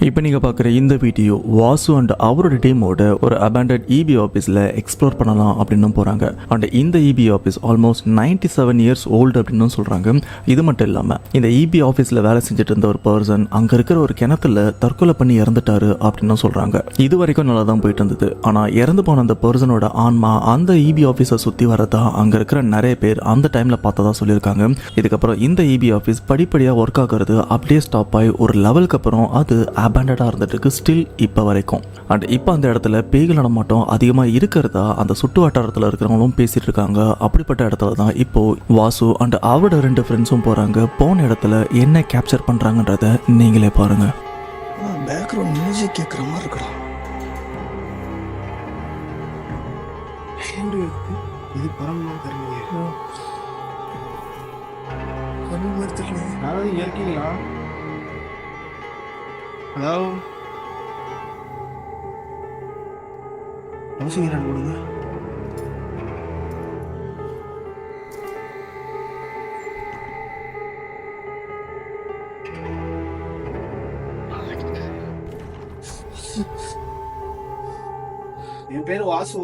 இப்போ நீங்கள் பார்க்குற இந்த வீடியோ வாசு அண்ட் அவரோட டீமோட ஒரு அபேண்டட் இபி ஆஃபீஸில் எக்ஸ்ப்ளோர் பண்ணலாம் அப்படின்னு போகிறாங்க. அண்ட் இந்த EB office almost 97 years old அப்படின்னு சொல்கிறாங்க. இது மட்டும் இல்லாமல் இந்த இபி ஆஃபீஸில் வேலை செஞ்சுட்டு இருந்த ஒரு பர்சன் அங்கே இருக்கிற ஒரு கிணத்துல தற்கொலை பண்ணி இறந்துட்டாரு அப்படின்னு சொல்கிறாங்க. இது வரைக்கும் நல்லா தான் போயிட்டு இருந்தது. ஆனால் இறந்து போன அந்த பர்சனோட ஆன்மா அந்த இபி ஆஃபீஸை சுற்றி வரதா அங்கே இருக்கிற நிறைய பேர் அந்த டைமில் பார்த்ததா சொல்லியிருக்காங்க. இதுக்கப்புறம் இந்த இபி ஆஃபீஸ் படிப்படியாக ஒர்க் ஆகிறது அப்படியே ஸ்டாப் ஆகி ஒரு லெவலுக்கு அப்புறம் அது அபேண்டடாக இருந்துட்டு இருக்கு ஸ்டில் இப்போ வரைக்கும். அண்ட் இப்போ அந்த இடத்துல பேய்கள் நடமாட்டம் அதிகமாக இருக்கிறதா அந்த சுட்டு வட்டாரத்தில் இருக்கிறவங்களும் பேசிட்டு இருக்காங்க. அப்படிப்பட்ட இடத்துல தான் இப்போ வாசு அண்ட் அவரோட 2 ஃப்ரெண்ட்ஸும் போகிறாங்க. போன இடத்துல என்ன கேப்சர் பண்ணுறாங்கன்றத நீங்களே பாருங்க. பேக்ரவுண்ட் மியூசிக் கேட்குற மாதிரி இருக்கலாம். இது பரம்பரை தெரியலையே. அதாவது இயற்கைங்களா? ஹலோ, அவசியம் கொடுங்க. என் பேர் வாசு.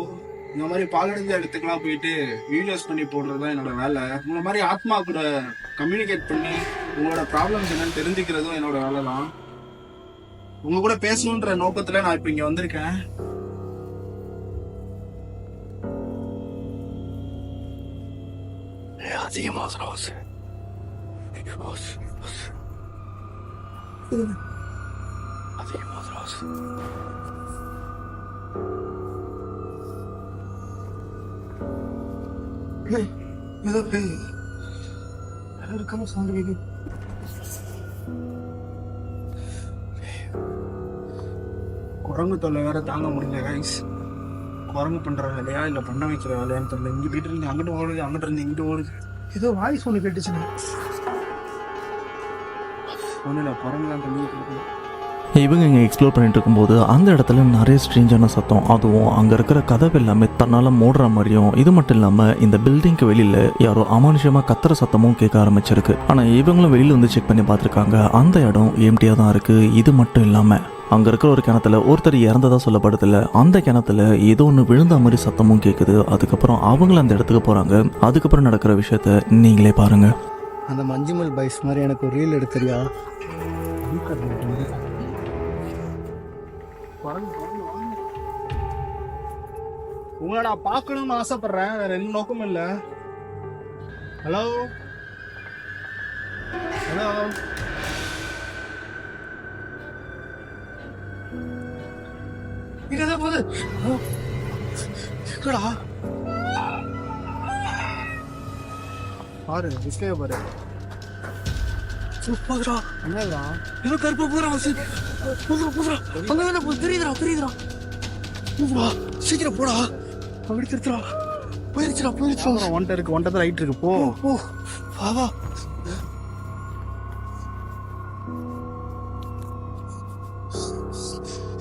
இந்த மாதிரி பாலடைஞ்ச இடத்துக்குலாம் போயிட்டு வீடியோஸ் பண்ணி போடுறது தான் என்னோட வேலை. இந்த மாதிரி ஆத்மா கூட கம்யூனிகேட் பண்ணி உங்களோட ப்ராப்ளம்ஸ் என்னன்னு தெரிஞ்சுக்கிறதும் என்னோட வேலை தான். உங்க கூட பேசணுன்ற நோக்கத்துல நான் இப்ப இங்க வந்திருக்கேன். அதிகமா இருக்காம சவுண்ட். குரங்கு தொல்லை வேற தாங்க முடியல கைஸ். குரங்கு பண்ற வேலையா இல்ல பண்ண வைக்கிற வேலையான்னு தெரியல. இங்க வீட்டுல இருந்து அங்கிட்டு ஓடுது, அங்கிட்டு இருந்து இங்கிட்டு ஓடுது. ஏதோ வாய்ஸ் ஒண்ணு கேட்டுச்சுங்க. ஒண்ணு இல்ல, குரங்குலாம் தண்ணி. இவங்க இங்கே எக்ஸ்ப்ளோர் பண்ணிட்டு இருக்கும்போது அந்த இடத்துல நிறைய ஸ்ட்ரேஞ்சான சத்தம், அதுவும் அங்கே இருக்கிற கதவு எல்லாமே தன்னால் மூடுற மாதிரியும், இது மட்டும் இல்லாமல் இந்த பில்டிங்க்கு வெளியில் யாரோ அமானுஷமாக கத்துற சத்தமும் கேட்க ஆரம்பிச்சிருக்கு. ஆனால் இவங்களும் வெளியில் வந்து செக் பண்ணி பார்த்துருக்காங்க. அந்த இடம் எம்டியாக தான் இருக்குது. இது மட்டும் இல்லாமல் அங்கே இருக்கிற ஒரு கிணத்துல ஒருத்தர் இறந்ததாக சொல்லப்படுதில்ல, அந்த கிணத்துல ஏதோ ஒன்று விழுந்த மாதிரி சத்தமும் கேட்குது. அதுக்கப்புறம் அவங்களும் அந்த இடத்துக்கு போகிறாங்க. அதுக்கப்புறம் நடக்கிற விஷயத்த நீங்களே பாருங்க. அந்த மஞ்சுமல் பைஸ் மாதிரி எனக்கு ஒரு ரீல் எடுக்கிறியா? உங்களை நான் பார்க்கணும்னு ஆசைப்படுறேன். வேற எந்த நோக்கமும் இல்லை. ஹலோ ஹலோ, இங்கதான் போகுது. எங்கடா பாரு, டிஸ்கே பாரு. போதுரா, என்னடா ஏதோ கருப்பு போறா. போதுரா அங்க தெரியுதுடா போதுரா, சீக்கிரம் போடா. அப்படி திருத்துறா. போயிருச்சுடா. ஒன்றை ரைட் இருக்கு. போ வா.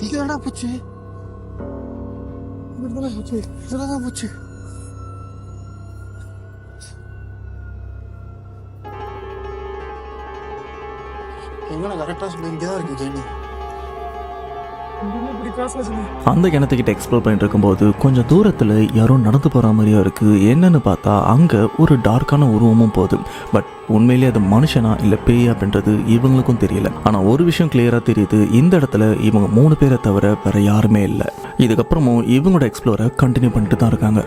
இங்கதான்டா போச்சு. போச்சு. எங்க கரெக்டா சொல்லு. இங்கதான் இருக்கு ஜெனி. அந்த கிணத்துக்கிட்ட எக்ஸ்ப்ளோர் பண்ணிட்டு இருக்கும்போது கொஞ்சம் தூரத்தில் யாரோ நடந்து போகிற மாதிரியா இருக்குது. என்னன்னு பார்த்தா அங்கே ஒரு டார்க்கான உருவமும் போகுது. பட் உண்மையிலேயே அது மனுஷனா இல்லை பேய் அப்படின்றது இவங்களுக்கும் தெரியல. ஆனால் ஒரு விஷயம் கிளியராக தெரியுது, இந்த இடத்துல இவங்க 3 பேரை தவிர வேற யாருமே இல்லை. இதுக்கப்புறமும் இவங்களோட எக்ஸ்ப்ளோரை கண்டினியூ பண்ணிட்டு தான் இருக்காங்க.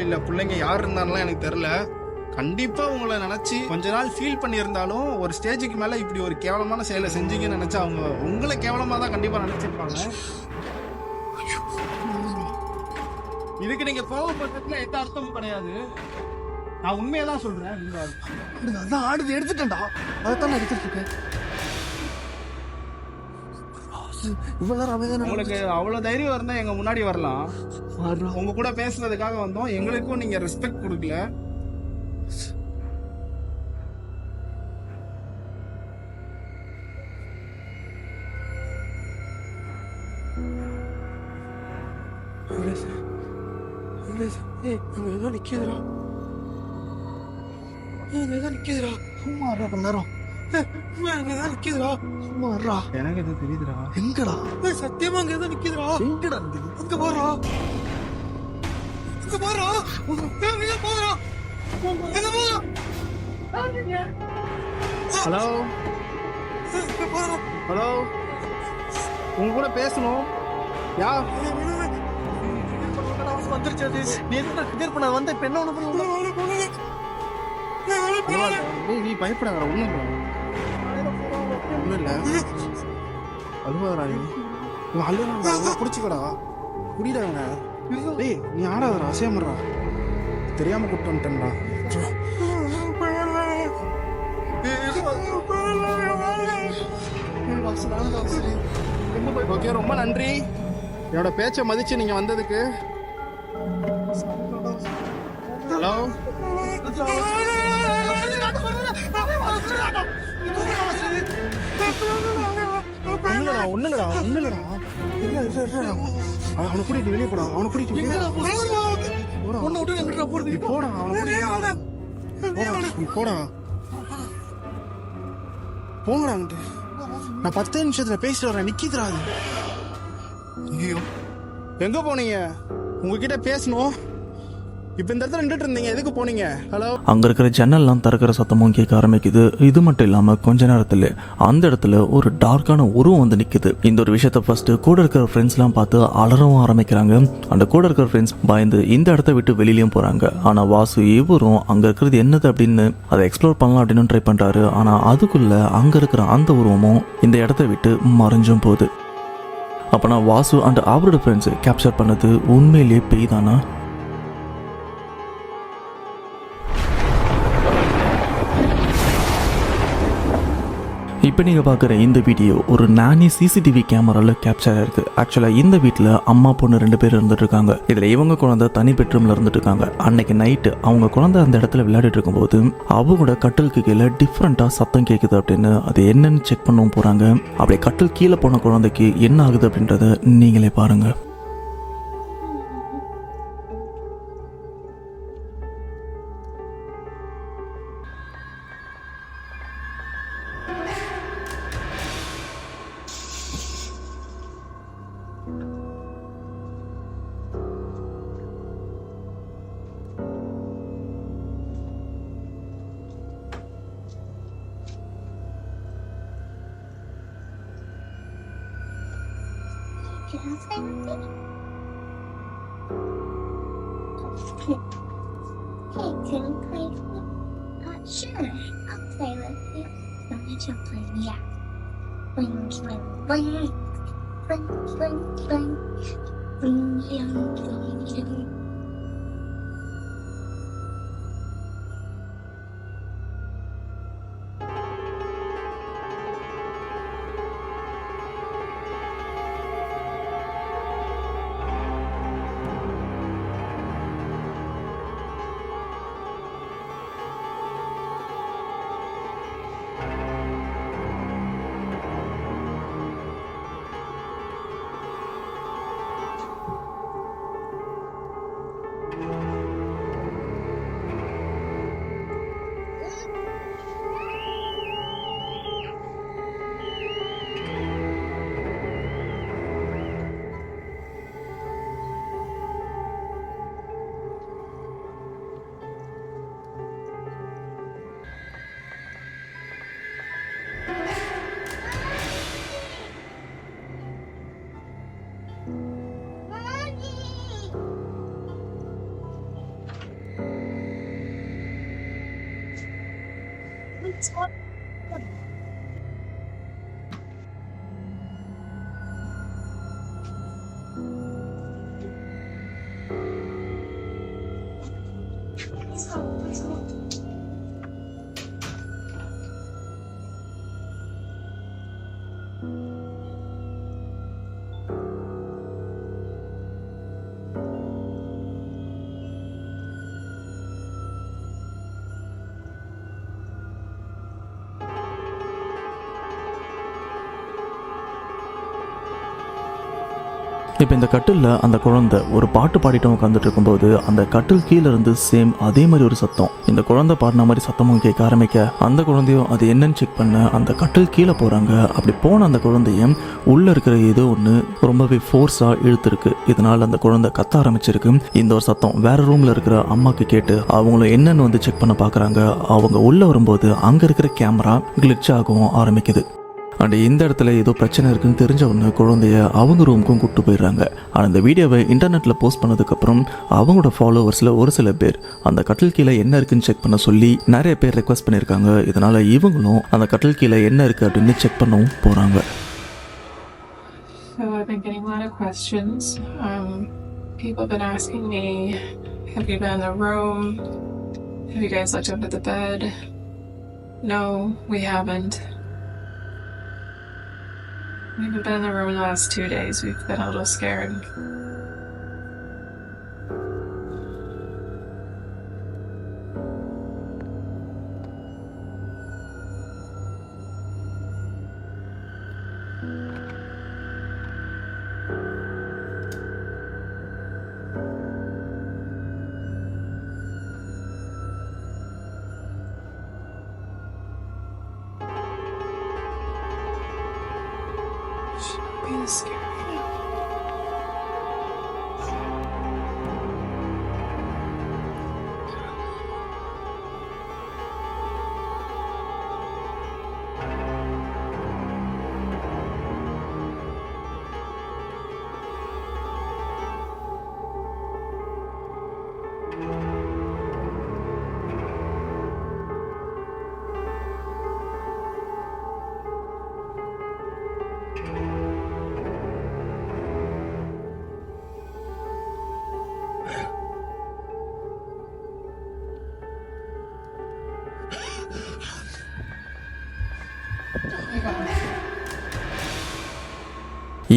இல்லை, பிள்ளைங்க யார் இருந்தாலும் எனக்கு தெரியல. கண்டிப்பா உங்களை நினைச்சு கொஞ்ச நாள் ஃபீல் பண்ணியிருந்தாலும் ஒரு ஸ்டேஜுக்கு மேல இப்படி ஒரு கேவலமான செயலை செஞ்சீங்கன்னு நினைச்சா அவங்க உங்களை கேவலமா தான் கண்டிப்பா நினைச்சிருப்பாங்க. இதுக்கு நீங்க கோவப்படுறதுல எந்த அர்த்தமும் கிடையாது. நான் உண்மையதான் சொல்றேன். அதான் ஆடுது, எடுத்துட்டேன்டா. அதைத்தான் நான் எடுத்துட்டு இருக்கேன். உங்களுக்கு அவ்வளவு தைரியம் இருந்தா எங்க முன்னாடி வரலாம். உங்க கூட பேசுறதுக்காக வந்தோம். எங்களுக்கும் நீங்க ரெஸ்பெக்ட் கொடுக்கல. நிக்குதுடா. சும்மா 1 நேரம் அங்கதான் நிக்குதுடா. சும்மா வர்றா. எனக்கு எது தெரியுதுடா. எங்கடா? சத்தியமா அங்கதான் நிக்குதுடா. எங்கடா அங்க போறா. அங்க போறா. எங்க போறா? எங்க போறா? ஹலோ எங்க போறா? ஹலோ, உங்க கூட பேசணும். யா வந்துருச்சு அது. நீ எதுக்கு கிளியர் பண்ண வந்த? இப்ப என்ன ஒண்ணு பண்ண? நீ பயப்படாத, ஒண்ணும் இல்லை, ஒண்ணும் இல்லை. அழுவாதடா நீ. இவன் அழுவாடா, பிடிச்சிக்கடா, குடிடாங்க. டேய் நீ ஆடாதடா, அசையமடா. தெரியாம கூப்பிட்டு வந்துட்டேன்டா. ஓகே, ரொம்ப நன்றி என்னோட பேச்சை மதிச்சு நீங்க வந்ததுக்கு. ஹலோ, ஒண்ணுலடா ஒண்ணுலடா ஒண்ணுலடா. அவனை கூட்டிட்டு வெளியே போடா, அவனை கூட்டிட்டு வெளியே போடா. உன்னை விட்டு எங்கடா போறது? நீ போடா, அவனை கூட்டிட்டு நீ போடா. போங்கடா அங்கிட்டு. நான் 10 நிமிஷத்துல பேசிட்டு வரேன். நிக்கிதுடா அது. ஐயோ, எங்க போனீங்க? உங்ககிட்ட பேசணும். இப்ப இந்த இடத்துல நின்றுட்டு இருந்தீங்க, எதுக்கு போனீங்க? ஹலோ. அங்கே இருக்கிற ஜன்னல்லாம் திறக்கிற சத்தமும் கேட்க ஆரம்பிக்குது. இது மட்டும் இல்லாமல் கொஞ்ச நேரத்தில் அந்த இடத்துல ஒரு டார்க்கான உருவம் வந்து நிற்குது. இந்த ஒரு விஷயத்த ஃபர்ஸ்ட் கூட இருக்கிற ஃப்ரெண்ட்ஸ்லாம் பார்த்து அலறவும் ஆரம்பிக்கிறாங்க. அந்த கூட இருக்கிற ஃப்ரெண்ட்ஸ் பயந்து இந்த இடத்த விட்டு வெளியிலயும் போகிறாங்க. ஆனால் வாசு இவரும் அங்கே இருக்கிறது என்னது அப்படின்னு அதை எக்ஸ்ப்ளோர் பண்ணலாம் அப்படின்னு ட்ரை பண்ணுறாரு. ஆனால் அதுக்குள்ளே அங்கே இருக்கிற அந்த உருவமும் இந்த இடத்த விட்டு மறைஞ்சும் போகுது. அப்போனா வாசு அண்ட் அவரோட ஃப்ரெண்ட்ஸ் கேப்சர் பண்ணது உண்மையிலேயே பேய் தானா? இப்போ நீங்கள் பார்க்குற இந்த வீடியோ ஒரு நானி சிசிடிவி கேமராவில் கேப்சர் ஆயிருக்கு. ஆக்சுவலாக இந்த வீட்டில் அம்மா பொண்ணு 2 பேர் இருந்துட்டு இருக்காங்க. இதில் இவங்க குழந்தை தனி பெட்ரூமில் இருந்துட்டு இருக்காங்க. அன்னைக்கு நைட்டு அவங்க குழந்தை அந்த இடத்துல விளையாடிட்டு இருக்கும்போது அவங்களோட கட்டிலுக்கு கீழே டிஃப்ரெண்ட்டாக சத்தம் கேட்குது அப்படின்னு அது என்னன்னு செக் பண்ணவும் போகிறாங்க. அப்படியே கட்டில் கீழே போன குழந்தைக்கு என்ன ஆகுது அப்படின்றத நீங்களே பாருங்கள். Can I play with you? Hey, can you play with me? Sure, I'll play with you. Let me jump play, yeah. Bling, bling, bling. Bling, bling, bling. Bling, bling, bling, bling. இப்போ இந்த கட்டிலில் அந்த குழந்தை ஒரு பாட்டு பாடிட்டு உட்காந்துட்டு இருக்கும்போது அந்த கட்டில் கீழே இருந்து சேம் அதே மாதிரி ஒரு சத்தம், இந்த குழந்தை பாடின மாதிரி சத்தமும் கேட்க ஆரம்பிக்க அந்த குழந்தையும் அது என்னன்னு செக் பண்ண அந்த கட்டில் கீழே போகிறாங்க. அப்படி போன அந்த குழந்தையும் உள்ளே இருக்கிற ஏதோ ஒன்று ரொம்பவே ஃபோர்ஸாக இழுத்துருக்கு. இதனால் அந்த குழந்தை கத்த ஆரம்பிச்சிருக்கு. இந்த ஒரு சத்தம் வேற ரூமில் இருக்கிற அம்மாவுக்கு கேட்டு அவங்களும் என்னன்னு வந்து செக் பண்ண பார்க்குறாங்க. அவங்க உள்ளே வரும்போது அங்கே இருக்கிற கேமரா கிளிச் ஆகவும் ஆரம்பிக்குது. அண்ட் இந்த இடத்துல ஏதோ பிரச்சனை இருக்குன்னு தெரிஞ்ச உடனே குழந்தைய அவங்க ரூமுக்கும் கூப்பிட்டு போயிடுறாங்க. ஆனால் இந்த வீடியோவை இன்டர்நெட்டில் போஸ்ட் பண்ணதுக்கப்புறம் அவங்களோட ஃபாலோவர்ஸில் ஒரு சில பேர் அந்த கட்டில் கீழே என்ன இருக்குன்னு செக் பண்ண சொல்லி நிறைய பேர் ரெக்வஸ்ட் பண்ணியிருக்காங்க. இதனால் இவங்களும் அந்த கட்டில் கீழே என்ன இருக்குது அப்படின்னு செக் பண்ணவும் போகிறாங்க. So I've been getting a lot of questions. People have been asking me, have you been in the room? Have you guys looked under the bed? No, we haven't. We haven't been in the room in the last 2 days. We've been a little scared. Shouldn't be this scared right now.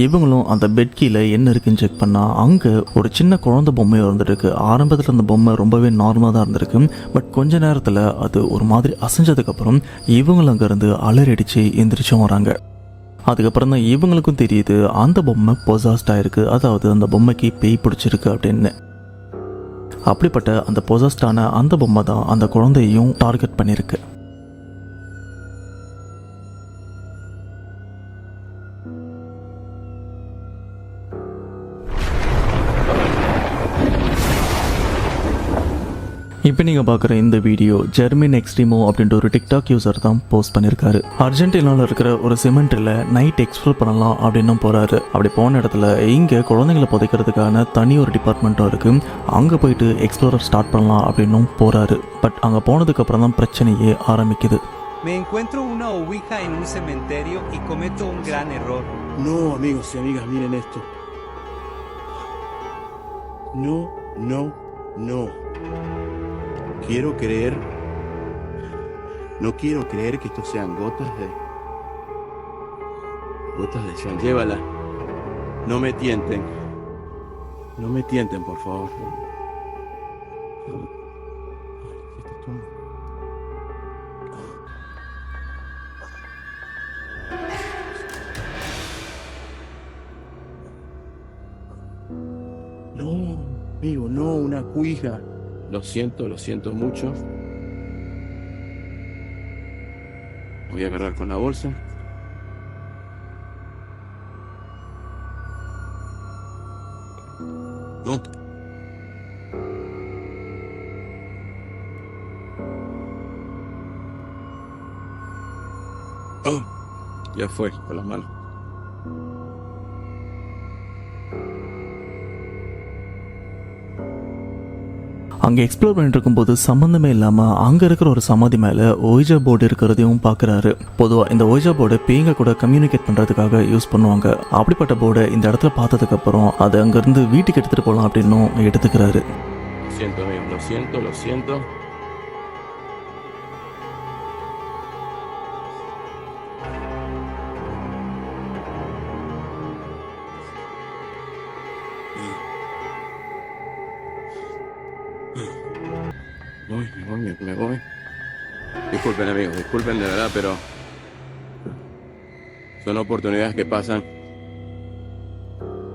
இவங்களும் அந்த bed கீழே என்ன இருக்குன்னு check பண்ணால் அங்கே ஒரு சின்ன குழந்தை பொம்மையாக இருந்துருக்கு. ஆரம்பத்தில் அந்த பொம்மை ரொம்பவே நார்மலாக தான் இருந்திருக்கு. பட் கொஞ்ச நேரத்தில் அது ஒரு மாதிரி அசைஞ்சதுக்கப்புறம் இவங்களும் அங்கேருந்து அலறடிச்சு எந்திரிச்சும் வராங்க. அதுக்கப்புறம் தான் இவங்களுக்கும் தெரியுது அந்த பொம்மை பொசாஸ்ட் ஆயிருக்கு, அதாவது அந்த பொம்மைக்கு பேய் பிடிச்சிருக்கு அப்படின்னு. அப்படிப்பட்ட அந்த பொசாஸ்டான அந்த பொம்மை தான் அந்த குழந்தையையும் டார்கெட் பண்ணியிருக்கு. இப்போ நீங்கள் பார்க்குற இந்த வீடியோ ஜெர்மின் எக்ஸ்ட்ரீமோ அப்படின்ற ஒரு டிக்டாக் யூசர் தான் போஸ்ட் பண்ணியிருக்காரு. அர்ஜென்டினாவில் இருக்கிற ஒரு சிமெண்ட்ரில் நைட் எக்ஸ்ப்ளோர் பண்ணலாம் அப்படின்னு போகிறாரு. அப்படி போன இடத்துல இங்கே குழந்தைங்களை புதைக்கிறதுக்கான தனி ஒரு டிபார்ட்மெண்ட்டும் இருக்குது. அங்கே போயிட்டு எக்ஸ்ப்ளோரர் ஸ்டார்ட் பண்ணலாம் அப்படின்னும் போகிறாரு. பட் அங்கே போனதுக்கப்புறம் தான் பிரச்சனையே ஆரம்பிக்குது. Me encuentro una ouija en un cementerio y cometo un gran error. No, amigos y amigas, miren esto. No, no, no. Quiero creer. No quiero creer que esto sean gotas de sangre. Llévala. No me tienten. No me tienten, por favor. No, amigo, no, una cuija. Lo siento mucho. Voy a agarrar con la bolsa. No. Oh, ya fue, con las manos. அங்கே explore பண்ணிட்டு இருக்கும்போது சம்மந்தமே இல்லாமல் அங்கே இருக்கிற ஒரு சமாதி மேலே ஓய்ஜா போர்டு இருக்கிறதையும் பார்க்குறாரு. பொதுவாக இந்த ஓய்ஜா போர்டு பேய்ங்க கூட கம்யூனிகேட் பண்ணுறதுக்காக யூஸ் பண்ணுவாங்க. அப்படிப்பட்ட போர்டை இந்த இடத்துல பார்த்ததுக்கப்புறம் அது அங்கேருந்து வீட்டுக்கு எடுத்துகிட்டு போகலாம் அப்படின்னும் எடுத்துக்கிறாரு. Lo siento. Me voy. Disculpen amigos, disculpen de verdad, pero son oportunidades que pasan.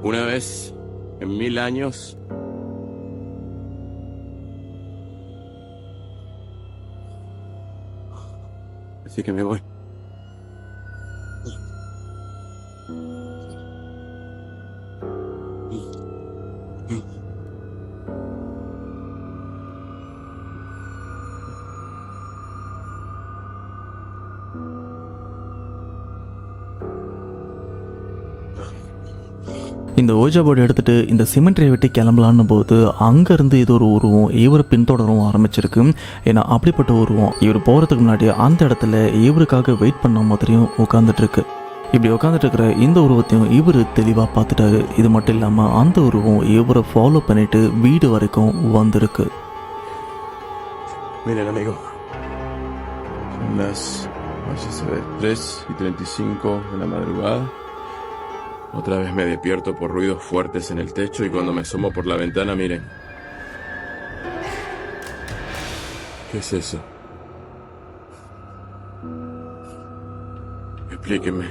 Una vez en 1000 años. Así que me voy. இந்த ஓஜா போர்டு எடுத்துட்டு இந்த சிமெண்ட்ரியை விட்டு கிளம்பலான்னு போது அங்கேருந்து இது ஒரு உருவம் இவரை பின்தொடரவும் ஆரம்பிச்சிருக்கு. ஏன்னா அப்படிப்பட்ட உருவம் இவர் போகிறதுக்கு முன்னாடி அந்த இடத்துல இவருக்காக வெயிட் பண்ண மாதிரியும் உட்காந்துட்டு இருக்கு. இப்படி உட்காந்துட்டு இருக்கிற இந்த உருவத்தையும் இவர் தெளிவாக பார்த்துட்டாரு. இது மட்டும் இல்லாமல் அந்த உருவம் இவரை ஃபாலோ பண்ணிட்டு வீடு வரைக்கும் வந்திருக்கு. Miren, amigo. Son las 3:35 de la madrugada. Otra vez me despierto por ruidos fuertes en el techo y cuando me asomo por la ventana, miren. ¿Qué es eso? Explíquenme.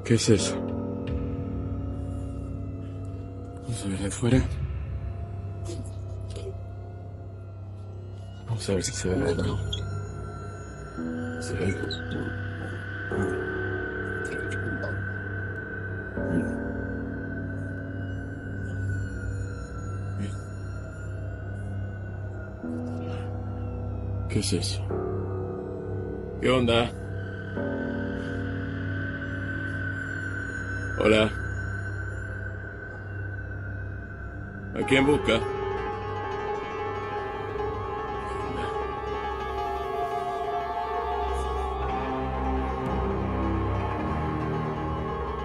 ¿Qué es eso? Vamos a ver de afuera. Vamos a ver si se ve de acá. Se ve. ¿Qué es eso? ¿Qué onda? Hola. ¿A quién busca?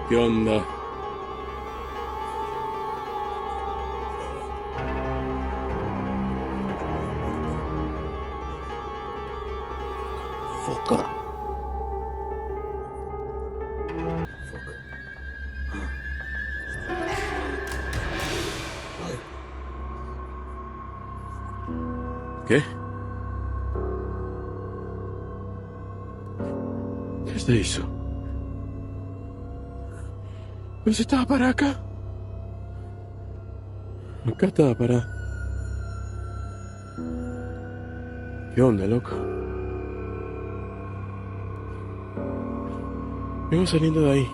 ¿Qué onda? Foca. ¿Qué? ¿Qué se hizo? ¿Pero si estaba para acá? Acá estaba para... ¿Qué onda, loco? Vengo saliendo de ahí.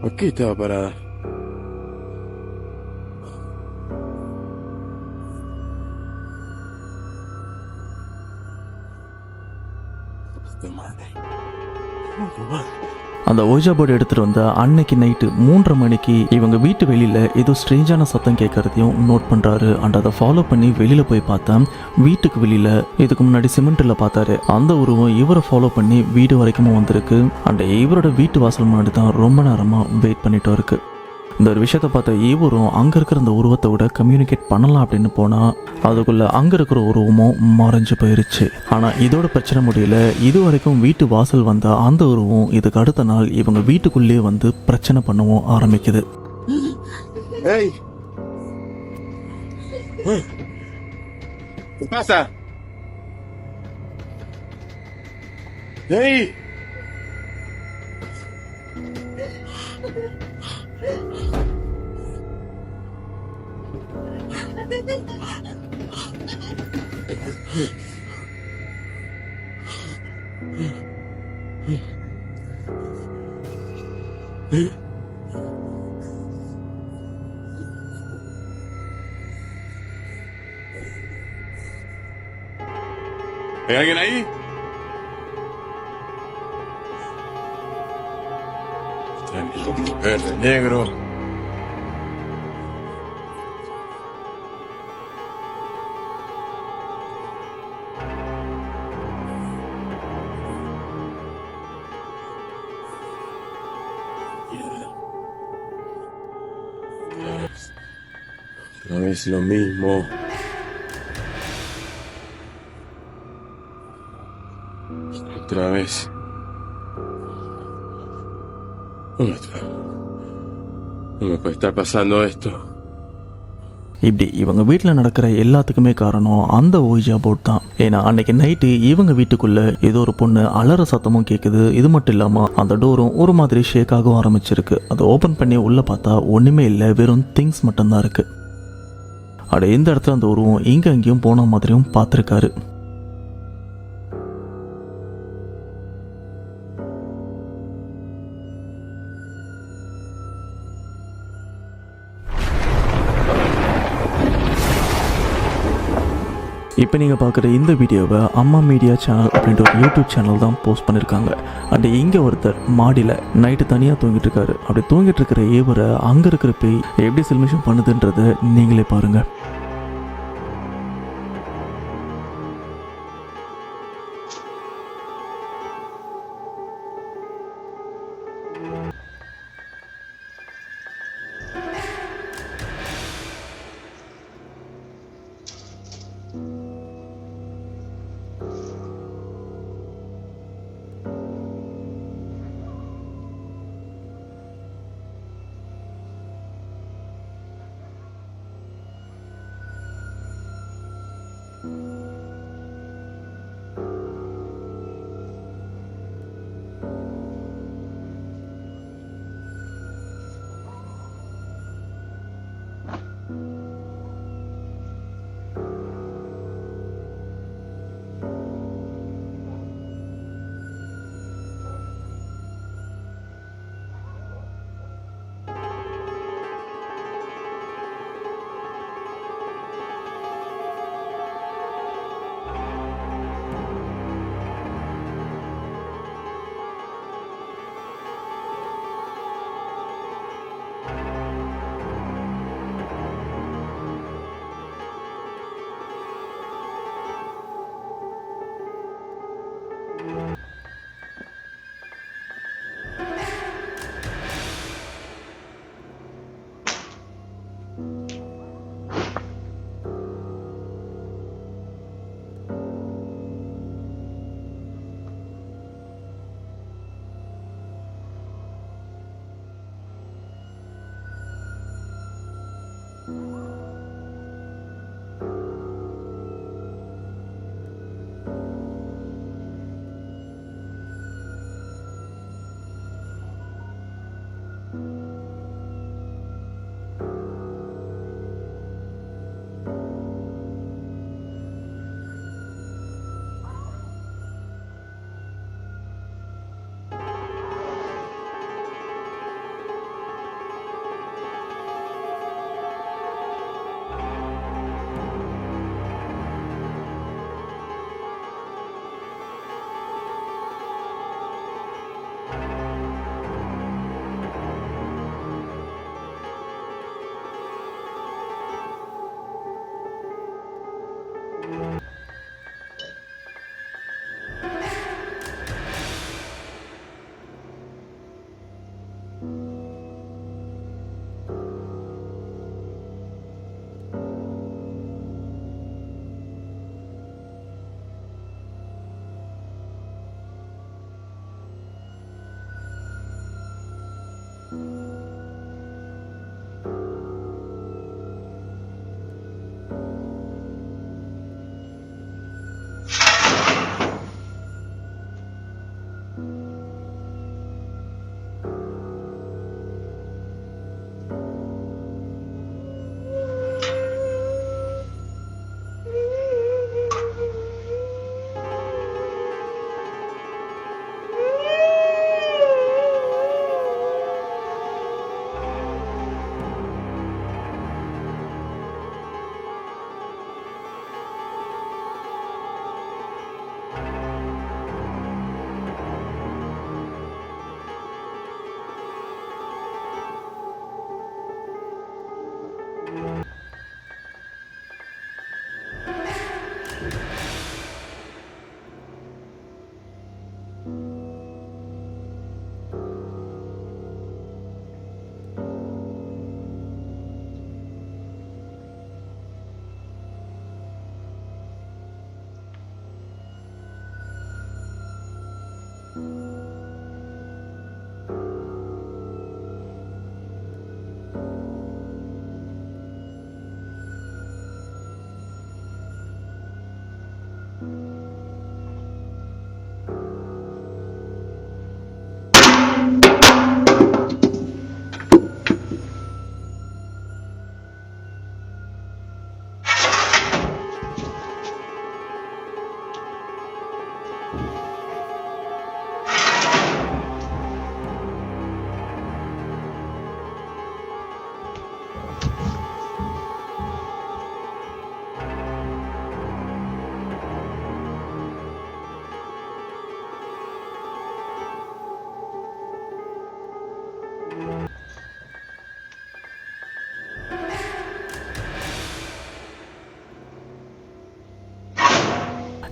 Aquí estaba parada. Tu madre. Tu madre. அந்த ouija board எடுத்துகிட்டு வந்த அன்னைக்கு night 3:30 மணிக்கு இவங்க வீட்டு வெளியில் ஏதோ ஸ்ட்ரேஞ்சான சத்தம் கேட்குறதையும் நோட் பண்ணுறாரு. அண்ட் அதை ஃபாலோ பண்ணி வெளியில் போய் பார்த்தா வீட்டுக்கு வெளியில் இதுக்கு முன்னாடி சிமெண்ட்டில் பார்த்தாரு அந்த உருவம் இவரை ஃபாலோ பண்ணி வீடு வரைக்கும் வந்திருக்கு. அண்ட் இவரோட வீட்டு வாசல் முன்னாடி தான் ரொம்ப நேரமாக வெயிட் பண்ணிட்டு இருக்கு. இந்த ஒரு விஷயத்தை பார்த்த இவரும் அங்கே இருக்கிற அந்த உருவத்தை விட கம்யூனிகேட் பண்ணலாம் அப்படின்னு போனால் அதுக்குள்ளே அங்கே இருக்கிற உருவமும் மறைஞ்சு போயிருச்சு. ஆனால் இதோட பிரச்சனை முடியல. இது வரைக்கும் வீட்டு வாசல் வந்த அந்த உருவம் இதுக்கு அடுத்த நாள் இவங்க வீட்டுக்குள்ளேயே வந்து பிரச்சனை பண்ணவும் ஆரம்பிக்குது. ¡Ey! ¿Qué pasa? ¡Ey! ¿Hay alguien ahí? Tranquilo, verde, negro. Otra vez lo mismo. Otra vez. No me puede estar pasando esto. இப்படி இவங்க வீட்டில் நடக்கிற எல்லாத்துக்குமே காரணம் அந்த ஓய்ஜா போர்ட் தான். ஏன்னா அன்னைக்கு நைட்டு இவங்க வீட்டுக்குள்ள ஏதோ ஒரு பொண்ணு அலற சத்தமும் கேட்குது. இது மட்டும் இல்லாமல் அந்த டோரும் ஒரு மாதிரி ஷேக் ஆகவும் ஆரம்பிச்சிருக்கு. அதை ஓப்பன் பண்ணி உள்ளே பார்த்தா ஒன்றுமே இல்லை, வெறும் திங்ஸ் மட்டும்தான் இருக்குது. அட எந்த இடத்துல அந்த உருவம் இங்கே அங்கேயும் போன மாதிரியும் பார்த்துருக்காரு. இப்போ நீங்கள் பார்க்குற இந்த வீடியோவை அம்மா மீடியா சேனல் அப்படின்ற ஒரு யூடியூப் சேனல் தான் போஸ்ட் பண்ணியிருக்காங்க. அண்ட் இங்கே ஒருத்தர் மாடியில் நைட்டு தனியாக தூங்கிட்டு இருக்காரு. அப்படி தூங்கிட்டு இருக்கிற இவரை அங்கே இருக்கிற பேய் எப்படி சில்மிஷம் பண்ணுதுன்றதை நீங்களே பாருங்கள்.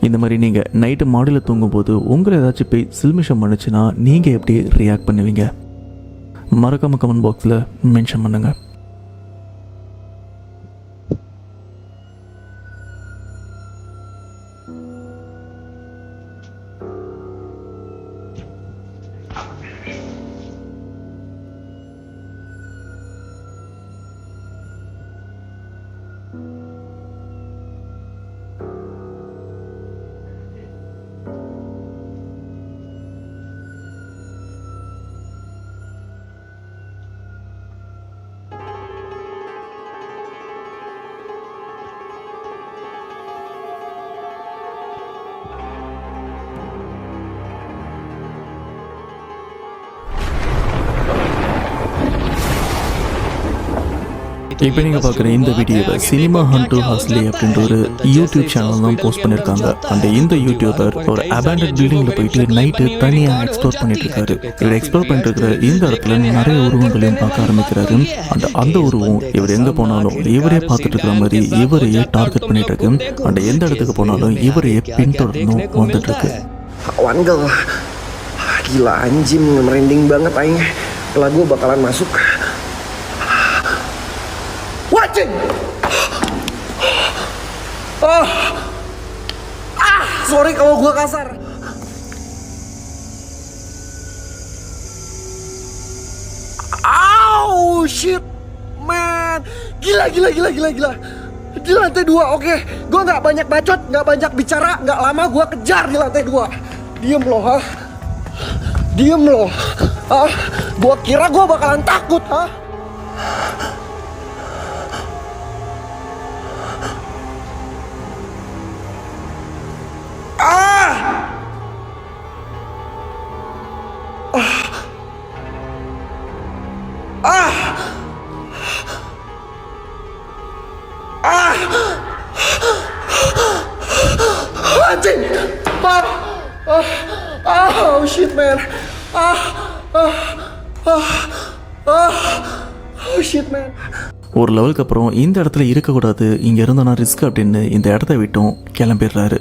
இந்த மாதிரி நீங்கள் நைட்டு மாடியில் தூங்கும்போது உங்களை ஏதாச்சும் போய் சில்மிஷம் பண்ணுச்சுன்னா நீங்கள் எப்படி ரியாக்ட் பண்ணுவீங்க? மறக்காம கமெண்ட் பாக்ஸில் மென்ஷன் பண்ணுங்கள். இப்போ நீங்கள் பார்க்குற இந்த வீடியோவை சினிமா ஹண்ட் ஹாஸ்லி அப்படின்ற ஒரு யூடியூப் சேனல் தான் போஸ்ட் பண்ணியிருக்காங்க. அந்த இந்த யூடியூபர் ஒரு அபேண்டட் பில்டிங்கில் போயிட்டு நைட்டு தனியாக எக்ஸ்ப்ளோர் பண்ணிட்டு இருக்காரு. இவர் எக்ஸ்ப்ளோர் பண்ணிட்டு இருக்கிற இந்த இடத்துல நிறைய உருவங்களையும் பார்க்க ஆரம்பிக்கிறாரு. அந்த உருவம் இவர் எங்கே போனாலும் இவரே பார்த்துட்டு இருக்கிற மாதிரி இவரையே டார்கெட் பண்ணிட்டு இருக்கு. எந்த இடத்துக்கு போனாலும் இவரையே பின்தொடர்ந்தும் வந்துட்டு இருக்கு. Wangel, gila anjing, merinding banget aing. Lagu bakalan masuk. Wajing. Sorry kalau gua kasar. Ow, shit, man. Gila. Di lantai 2, oke. Gua nggak banyak bacot, nggak banyak bicara, nggak lama gua kejar di lantai 2. Diem loh, ha? Diem loh. Gua kira gua bakalan takut, ha? Anjing! Oh shit, man. Oh shit, man. ஒரு லெவலுக்கு அப்புறம் இந்த இடத்துல இருக்கக்கூடாது, இங்கே இருந்தோன்னா risk அப்படின்னு இந்த இடத்த விட்டும் கிளம்பிடுறாரு.